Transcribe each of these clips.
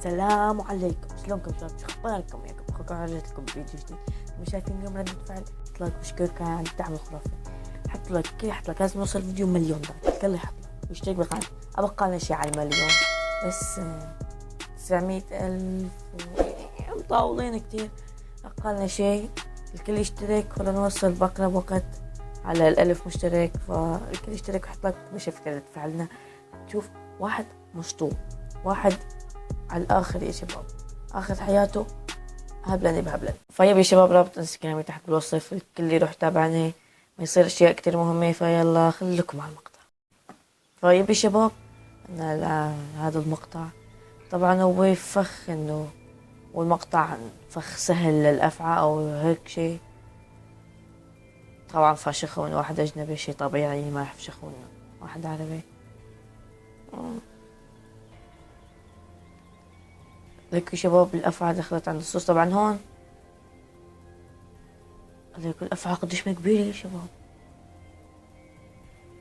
السلام عليكم، شلونكم شباب؟ شو اخباركم؟ ياكم اخوكم رجعت لكم بفيديو جديد. مش شايفين اليوم ردة فعل؟ حط لايك واشترك على الدعم الخرافي. حط لايك كل حط لايك، لازم نوصل الفيديو مليون لايك. الكل يحط لايك واشترك بالقناة. ابقى لنا شي على المليون بس 900,000 مطاولين كتير. ابقى لنا شي الكل يشترك ولا نوصل بأقرب وقت على 1000 مشترك. فالكل يشترك ويحط لايك. مش ردة فعلنا تشوف واحد مشطوب، واحد على الآخر يا شباب، آخر حياته هبلني بهبلن. فيب يا شباب رابط انستغرامي تحت بالوصف، الكل يروح يتابعني ما يصير أشياء كتير مهمة. فيلا خليكم على المقطع. فيب يا شباب أنا هذا المقطع طبعا هو فخ إنه، والمقطع فخ سهل للأفعى أو هيك شي. طبعا فشخوا من واحد أجنبي، شي طبيعي، ما راح يفشخوا من واحد عربي. لك يا شباب الأفعى دخلت عند الصوص. طبعا هون هذيك الأفعى قديش ما كبيرة يا شباب،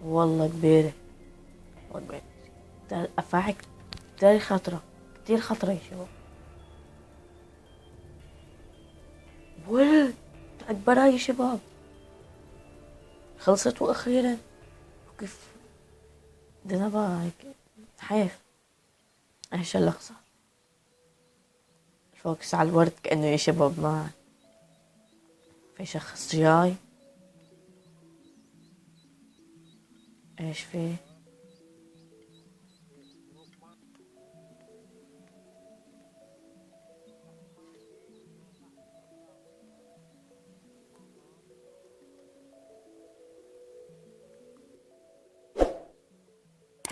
والله كبيرة، والله كبيرة. الأفاعي كتير خطرة، كتير خطرة يا شباب. ولد أكبرها يا شباب، خلصت وأخيرا. وكيف دنبا هيك حيف. ايش اللقطة الفوكس على الورد كأنه يا شباب ما في شخص جاي. ايش في؟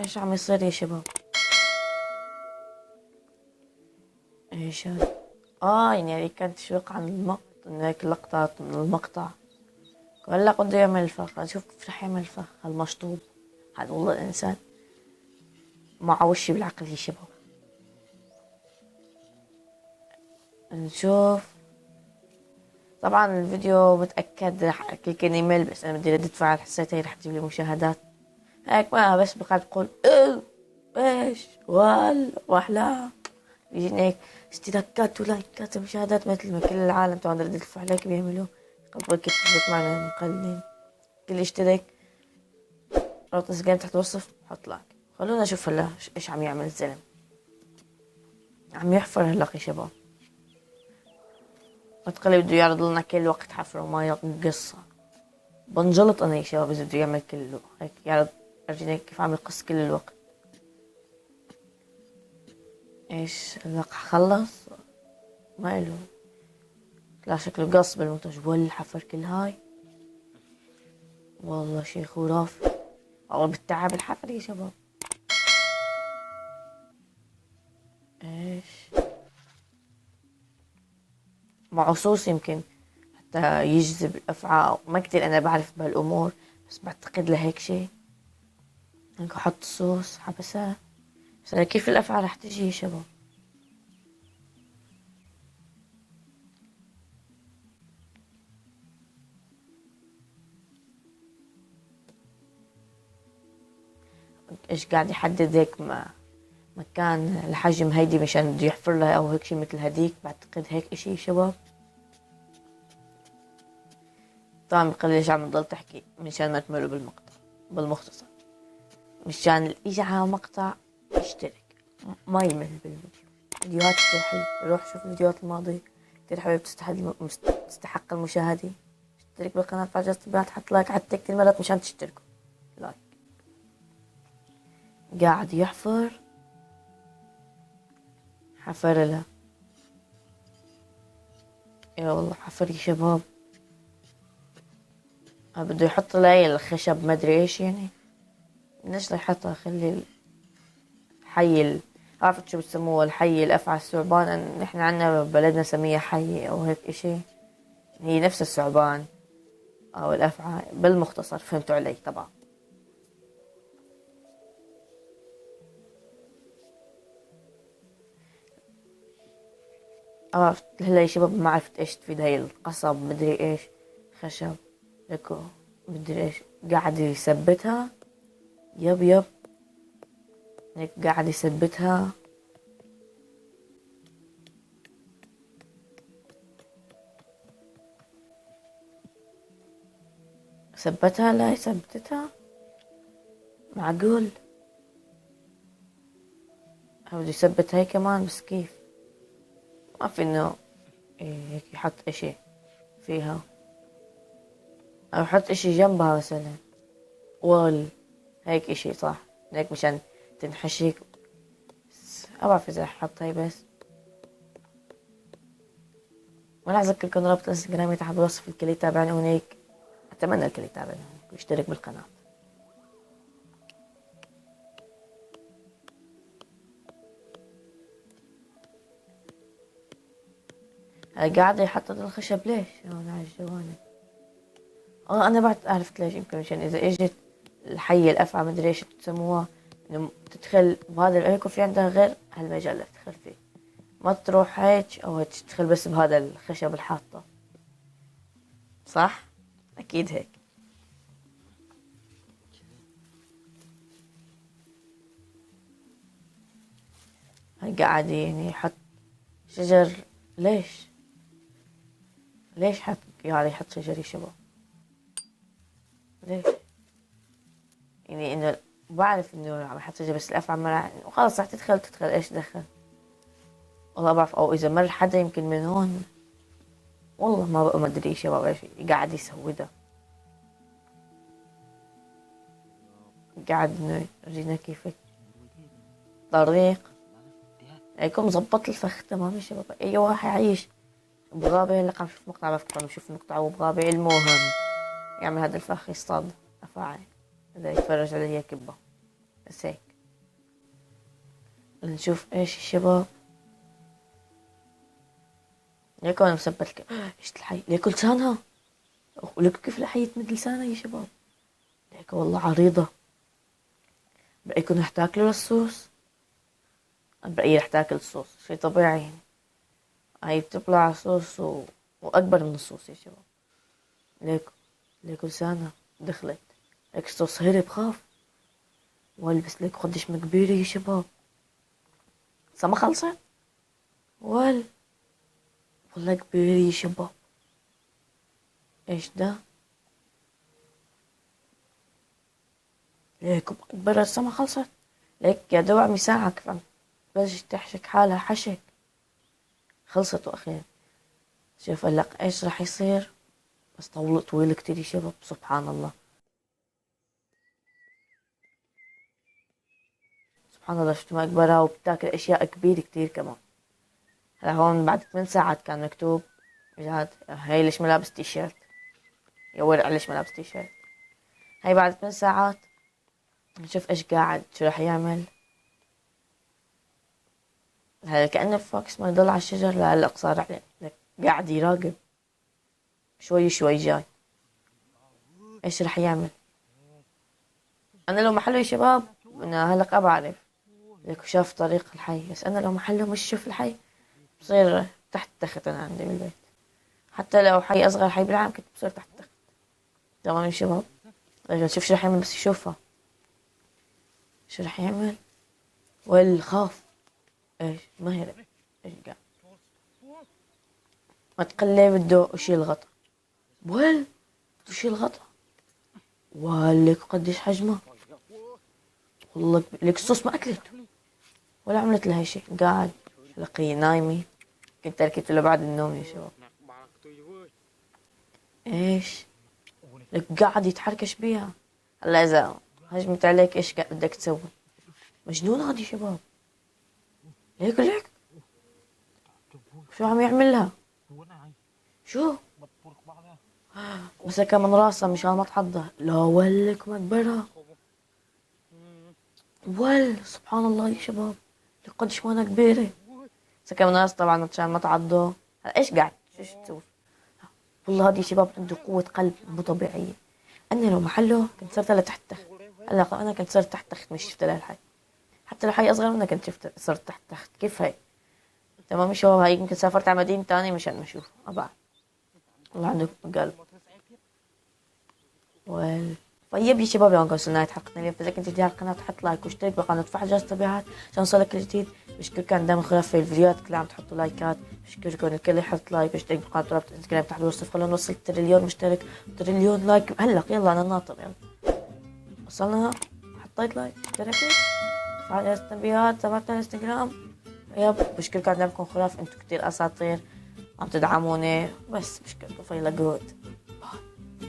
ايش عم يصير يا شباب؟ ايش هاد؟ يعني هذيك كانت تشويق عن المقطع، إن هيك لقطات من المقطع. هلا بده يعمل الفخ، نشوف كيف رح يعمل الفخ هالمشطوب. هذا والله الإنسان معه وشي بالعقل يا شباب. نشوف. طبعا الفيديو متأكد رح كان يمل، بس أنا بدي ردة فعل، حسيت هي رح تجيب لي مشاهدات. هيك ما بس بقعد بقول ايش واحلى بيجيني هيك اشتراكات ولايكات ومشاهدات مثل ما كل العالم تبع ردة الفعل هيك بيعملوا. قبل كنت تثبت معنا مقلدين. كل يشترك رابط انستغرام تحت الوصف، حط لايك. خلونا نشوف هلا ايش عم يعمل الزلم. عم يحفر هلا يا شباب. بتقلي بده يعرض لنا كل وقت حفره وما قصة. بنجلط انا يا شباب اذا بده يعمل كله هيك يعرض. ارجيني كيف عم يقص كل الوقت. ايش هلا خلص؟ ما إله. لا شكله قص بالمونتاج ولا حفر كل هاي. والله شي خرافي، والله بالتعب الحفر يا شباب. ايش معه صوص يمكن حتى يجذب الأفعى. ما كتير أنا بعرف بهالأمور، بس بعتقد لهيك شي هيك أحط صوص حبسات. بس كيف الأفعى رح تجي يا شباب؟ ايش قاعد يحدد هيك مكان الحجم هيدي مشان بده يحفر لها او هيك شي مثل هديك. بعتقد هيك اشي يا شباب. طبعا بقول ليش عم تضل تحكي مشان ما تملوا بالمقطع. بالمختصر مشان اللي اجى على مقطع يشترك ما يمل بالفيديو. فيديوهات كتير حلوة، روح شوف الفيديوهات الماضية كتير حلوة، تستحق المشاهدة. اشترك بالقناة، فعل جرس التنبيهات، حط لايك حتى كل مرات مشان تشتركوا. لايك. قاعد يحفر، حفر لها. يا والله حفر يا شباب. بده يحط لي الخشب ما ادري ايش يعني. ليش يحطها؟ خلي الحي عرفت شو بسموه الحي الافعى الثعبان. نحن عنا ببلدنا سميها حي او هيك اشي. هي نفس الثعبان او الافعى بالمختصر، فهمتوا علي طبعا. عرفت هلا يا شباب. ما عرفت ايش تفيد هاي القصب مدري ايش خشب لكو مدري ايش. قاعد يثبتها. يب هيك قاعد يثبتها. ثبتها؟ لا ثبتتها. معقول بده يثبت هاي كمان، بس كيف؟ ما في انه هيك يحط اشي فيها، او يحط اشي جنبها مثلا وول، هيك اشي صح، هيك مشان تنحشي. بس ما بعرف اذا حط هاي بس. وانا اذكركم رابط انستغرامي تحت بالوصف، الكل يتابعني هونيك. اتمنى الكل يتابعني ويشترك بالقناة. هاي قاعدة يحطت الخشب ليش هون على الجوانب؟ انا بعد عرفت ليش، يمكن مشان اذا اجت الحية الافعى مدري ايش تسموها، انه تدخل بهذا يكون في عندها غير هالمجال اللي تدخل فيه، ما تروح هيك او هيك تدخل بس بهذا الخشب الحاطة. صح؟ اكيد هيك. هاي قاعد يعني يحط شجر. ليش؟ ليش حط يعني يحط شجر يا شباب؟ ليش؟ يعني انه بعرف انه عم يحط شجر، بس الافعى ما وخلص رح تدخل ايش دخل؟ والله بعرف، او اذا مر حدا يمكن من هون. والله ما بقى ما ادري يا شباب ايش قاعد يسوي ده. قاعد انه يورينا كيف طريق. هيكون مظبط الفخ تمام يا شباب. اي واحد يعيش بغابة. هلا عم شوف مقطع، بفكر نشوف مقطع وبغابة المهم يعمل هذا الفخ، يصطاد أفاعي إذا يتفرج علي كبه. بس هيك نشوف ايش الشباب. ليكو انا مثبت لك ايش الحي، ليكو لسانها، وليكو كيف الحية تمد لسانها يا شباب. ليكو والله عريضة. برأيكم رح تاكلوا للصوص؟ برأيي رح تاكل الصوص، شي طبيعي يعني. هاي بتطلع صوص وأكبر من الصوص يا شباب. ليكو ليكو لسانها دخلت. ليك الصوص هرب خاف. بس ليكو قديش ما كبيرة يا شباب. لسه ما خلصت. وال والله كبيرة يا شباب. ايش ده؟ ليكو أكبر، لسه ما خلصت. ليك يا دوب عم يساعك، فهمت؟ بلشت تحشك حالها حشك. خلصت وأخيرا. شوف هلا ايش راح يصير. بس طويل كتير يا شباب، سبحان الله. سبحان الله، شفت ما أكبرها وبتاكل أشياء كبيرة كتير كمان. هلا هون بعد 8 ساعات كان مكتوب. جهاد هاي ليش ملابس تيشيرت؟ يا ورع ليش ملابس تيشيرت؟ هاي بعد 8 ساعات. نشوف ايش قاعد شو راح يعمل. هلا كأنه فوكس ما يضل على الشجر لهلا صار عليه. قاعد يراقب. شوي شوي جاي. ايش راح يعمل؟ انا لو محله يا شباب انا هلا بعرف. لك شاف طريق الحي، بس انا لو محله مش شوف الحي بصير تحت التخت. انا عندي بالبيت حتى لو حي اصغر حي بالعالم كنت بصير تحت التخت. تمام يا شباب. رجل شوف شو رح يعمل، بس يشوفها شو رح يعمل. والخاف. ايش ما هرب. ايش قاعد ما تقلي بده يشيل غطا. بده يشيل غطا. ولك قديش حجمه. والله لك الصوص ما اكلته ولا عملت لها شيء. قاعد لقي نايمة. كنت تركته لبعد النوم يا شباب. ايش لك قاعد يتحركش بيها. هلا اذا هجمت عليك ايش بدك تسوي؟ مجنون هذا يا شباب. ليك شو عم يعملها؟ شو مسكها من راسها مشان ما تحضر. لا ولك مكبرها. سبحان الله يا شباب. لك قديش وانا كبيرة. مسكها من راسها طبعا مشان ما تعضه. هلا ايش قاعد شو تسوي؟ والله هذا يا شباب عنده قوة قلب مو طبيعية. انا لو محله كنت صرت هلا تحت تخت. هلا انا كنت صرت تحت تخت، مش شفت لهالحي. حتى لو حي اصغر منها كنت شفت صرت تحت تخت. كيف هي؟ تمام يا شباب. هاي يمكن سافرت على مدينة تانية مشان ما اشوف. ابعد. والله عنده قلب. ويل فيب يا شباب لو وصلنا لنهاية حلقتنا اليوم، فإذا كنت جديد على القناة تحط لايك واشترك بالقناة وتفعل جرس التنبيهات عشان يوصلك كل جديد. بشكركم على دعم القناة في الفيديوهات كلها عم تحطوا لايكات. بشكركم الكل يحط لايك ويشترك بالقناة ورابط انستغرام تحت الوصف. خلونا نوصل تريليون مشترك وتريليون لايك هلا. يلا أنا ناطر يلا. وصلنا، حطيت لايك، اشتركت، فعل جرس التنبيهات، تابعتنا الانستغرام. يب بشكركم على دعمكم خرافي، انتم كتير اساطير عم تدعموني. بس بشكركم فيلا جود.